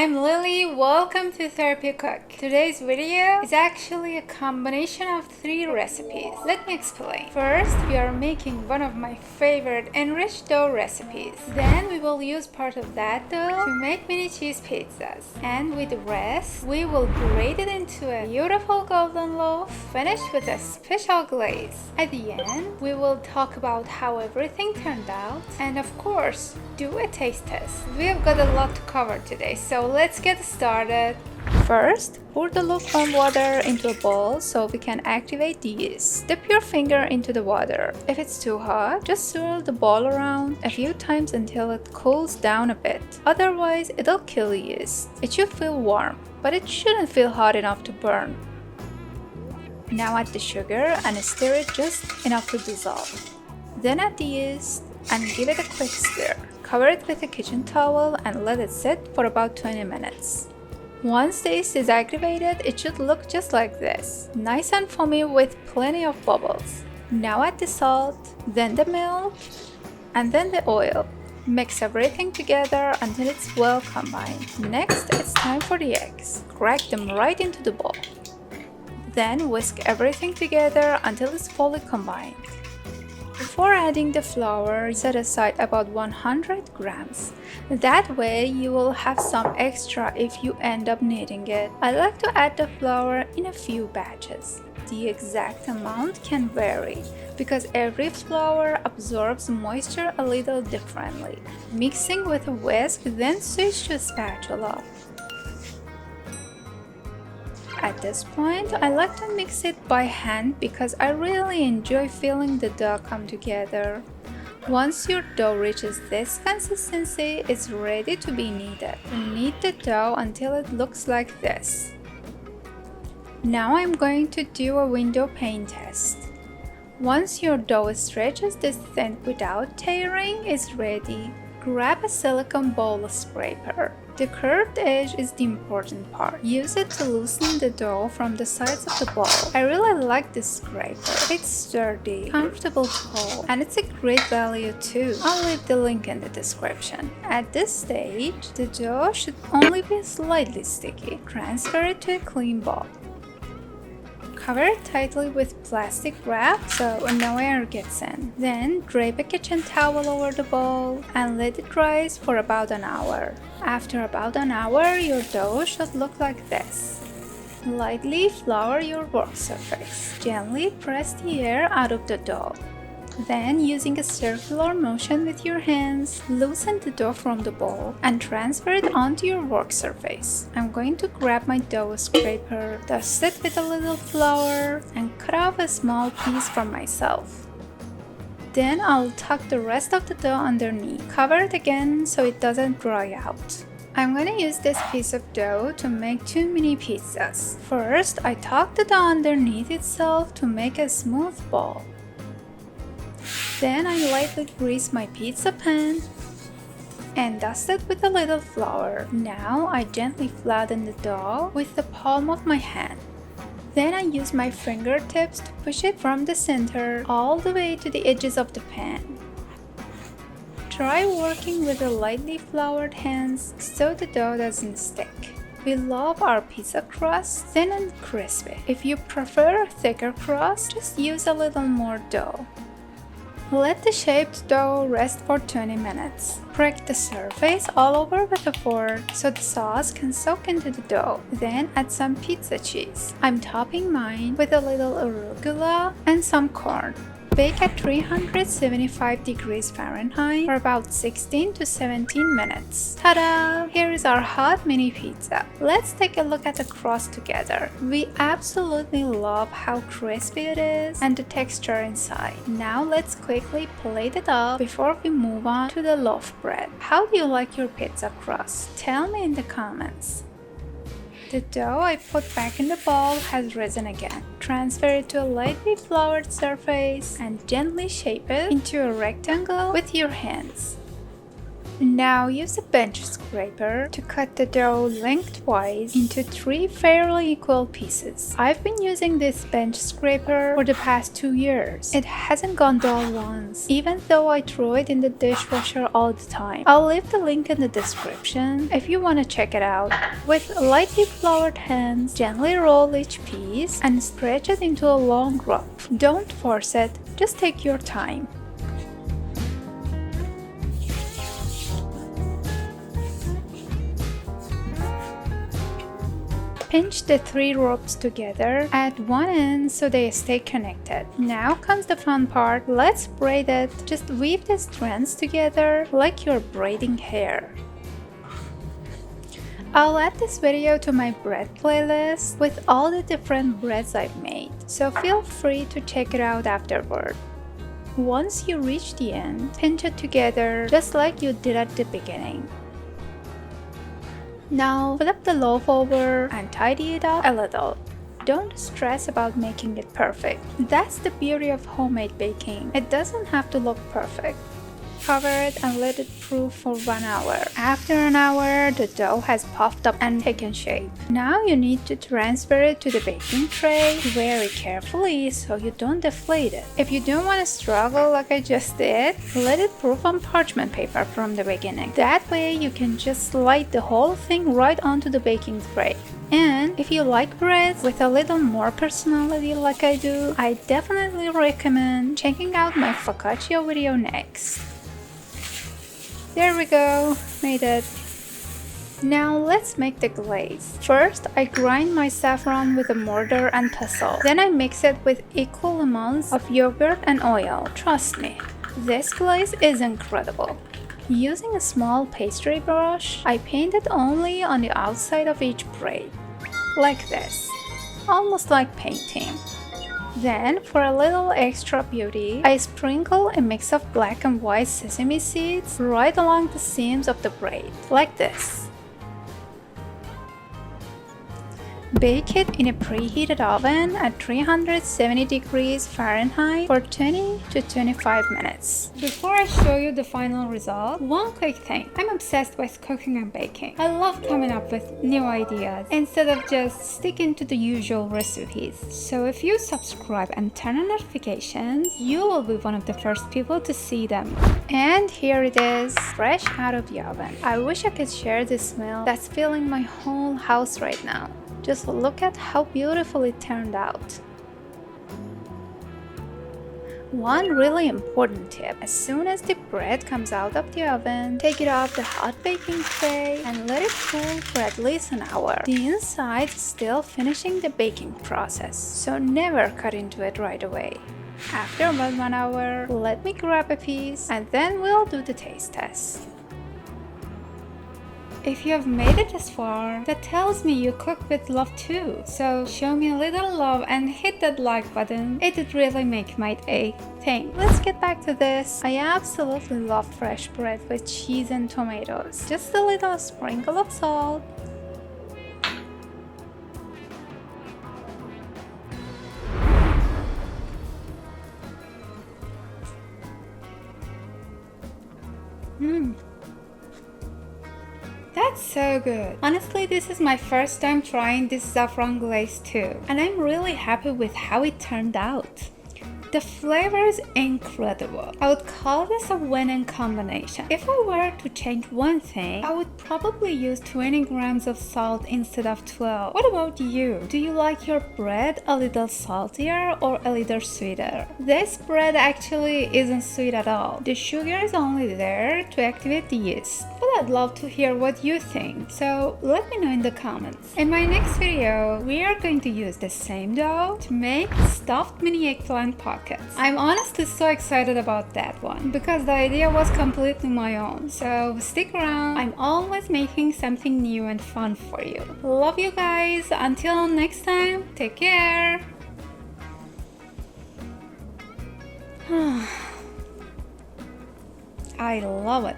I'm Lily, welcome to Therapy Cook. Today's video is actually a combination of 3 recipes. Let me explain. First, we are making one of my favorite enriched dough recipes. Then we will use part of that dough to make mini cheese pizzas. And with the rest, we will grate it into a beautiful golden loaf, finished with a special glaze. At the end, we will talk about how everything turned out and of course, do a taste test. We have got a lot to cover today, so let's get started. First, pour the lukewarm water into a bowl so we can activate the yeast. Dip your finger into the water. If it's too hot, just swirl the ball around a few times until it cools down a bit. Otherwise, it'll kill the yeast. It should feel warm, but it shouldn't feel hot enough to burn. Now add the sugar and stir it just enough to dissolve. Then add the yeast and give it a quick stir. Cover it with a kitchen towel and let it sit for about 20 minutes. Once the yeast is activated, it should look just like this. Nice and foamy with plenty of bubbles. Now add the salt, then the milk, and then the oil. Mix everything together until it's well combined. Next, it's time for the eggs. Crack them right into the bowl. Then whisk everything together until it's fully combined. Before adding the flour, set aside about 100 grams. That way you will have some extra if you end up needing it. I like to add the flour in a few batches. The exact amount can vary because every flour absorbs moisture a little differently. Mixing with a whisk, then switch to a spatula. At this point, I like to mix it by hand because I really enjoy feeling the dough come together. Once your dough reaches this consistency, it's ready to be kneaded. Knead the dough until it looks like this. Now I'm going to do a window pane test. Once your dough stretches this thin without tearing, it's ready. Grab a silicone bowl scraper. The curved edge is the important part. Use it to loosen the dough from the sides of the bowl. I really like this scraper. It's sturdy, comfortable to hold, and it's a great value too. I'll leave the link in the description. At this stage, the dough should only be slightly sticky. Transfer it to a clean bowl. Cover it tightly with plastic wrap so no air gets in. Then drape a kitchen towel over the bowl and let it rise for about an hour. After about an hour, your dough should look like this. Lightly flour your work surface. Gently press the air out of the dough. Then, using a circular motion with your hands, loosen the dough from the bowl and transfer it onto your work surface. I'm going to grab my dough scraper, dust it with a little flour, and cut off a small piece for myself. Then I'll tuck the rest of the dough underneath. Cover it again so it doesn't dry out. I'm going to use this piece of dough to make 2 mini pizzas. First, I tuck the dough underneath itself to make a smooth ball. Then I lightly grease my pizza pan and dust it with a little flour. Now I gently flatten the dough with the palm of my hand. Then I use my fingertips to push it from the center all the way to the edges of the pan. Try working with the lightly floured hands so the dough doesn't stick. We love our pizza crust thin and crispy. If you prefer a thicker crust, just use a little more dough. Let the shaped dough rest for 20 minutes. Prick the surface all over with a fork so the sauce can soak into the dough. Then add some pizza cheese. I'm topping mine with a little arugula and some corn. Bake at 375 degrees Fahrenheit for about 16 to 17 minutes. Ta-da! Here is our hot mini pizza. Let's take a look at the crust together. We absolutely love how crispy it is and the texture inside. Now let's quickly plate it up before we move on to the loaf bread. How do you like your pizza crust? Tell me in the comments. The dough I put back in the bowl has risen again. Transfer it to a lightly floured surface and gently shape it into a rectangle with your hands. Now use a bench scraper to cut the dough lengthwise into 3 fairly equal pieces. I've been using this bench scraper for the past 2 years. It hasn't gone dull once, even though I throw it in the dishwasher all the time. I'll leave the link in the description if you want to check it out. With lightly floured hands, gently roll each piece and stretch it into a long rope. Don't force it, just take your time. Pinch the 3 ropes together at one end so they stay connected. Now comes the fun part. Let's braid it. Just weave the strands together like you're braiding hair. I'll add this video to my bread playlist with all the different breads I've made, so feel free to check it out afterward. Once you reach the end, pinch it together just like you did at the beginning. Now flip the loaf over and tidy it up a little. Don't stress about making it perfect. That's the beauty of homemade baking. It doesn't have to look perfect. Cover it and let it proof for 1 hour. After an hour, the dough has puffed up and taken shape. Now you need to transfer it to the baking tray very carefully so you don't deflate it. If you don't want to struggle like I just did, let it proof on parchment paper from the beginning. That way you can just slide the whole thing right onto the baking tray. And if you like breads with a little more personality like I do, I definitely recommend checking out my focaccia video next. There we go, made it. Now let's make the glaze. First, I grind my saffron with a mortar and pestle. Then I mix it with equal amounts of yogurt and oil. Trust me, this glaze is incredible. Using a small pastry brush, I painted only on the outside of each braid. Like this, almost like painting. Then, for a little extra beauty, I sprinkle a mix of black and white sesame seeds right along the seams of the braid, like this. Bake it in a preheated oven at 370 degrees Fahrenheit for 20 to 25 minutes. Before I show you the final result, one quick thing. I'm obsessed with cooking and baking. I love coming up with new ideas instead of just sticking to the usual recipes. So if you subscribe and turn on notifications, you will be one of the first people to see them. And here it is, fresh out of the oven. I wish I could share this smell that's filling my whole house right now. Just look at how beautiful it turned out. One really important tip: as soon as the bread comes out of the oven, take it off the hot baking tray and let it cool for at least an hour. The inside is still finishing the baking process, so never cut into it right away. After about 1 hour, let me grab a piece and then we'll do the taste test. If you have made it this far, that tells me you cook with love too. So show me a little love and hit that like button. It would really make my day. Thanks. Let's get back to this. I absolutely love fresh bread with cheese and tomatoes. Just a little sprinkle of salt. That's so good. Honestly, this is my first time trying this saffron glaze too, and I'm really happy with how it turned out. The flavor is incredible. I would call this a winning combination. If I were to change one thing, I would probably use 20 grams of salt instead of 12. What about you? Do you like your bread a little saltier or a little sweeter? This bread actually isn't sweet at all. The sugar is only there to activate the yeast. But I'd love to hear what you think, so let me know in the comments. In my next video, we are going to use the same dough to make stuffed mini eggplant pockets. I'm honestly so excited about that one because the idea was completely my own. So stick around. I'm always making something new and fun for you. Love you guys. Until next time, take care. I love it.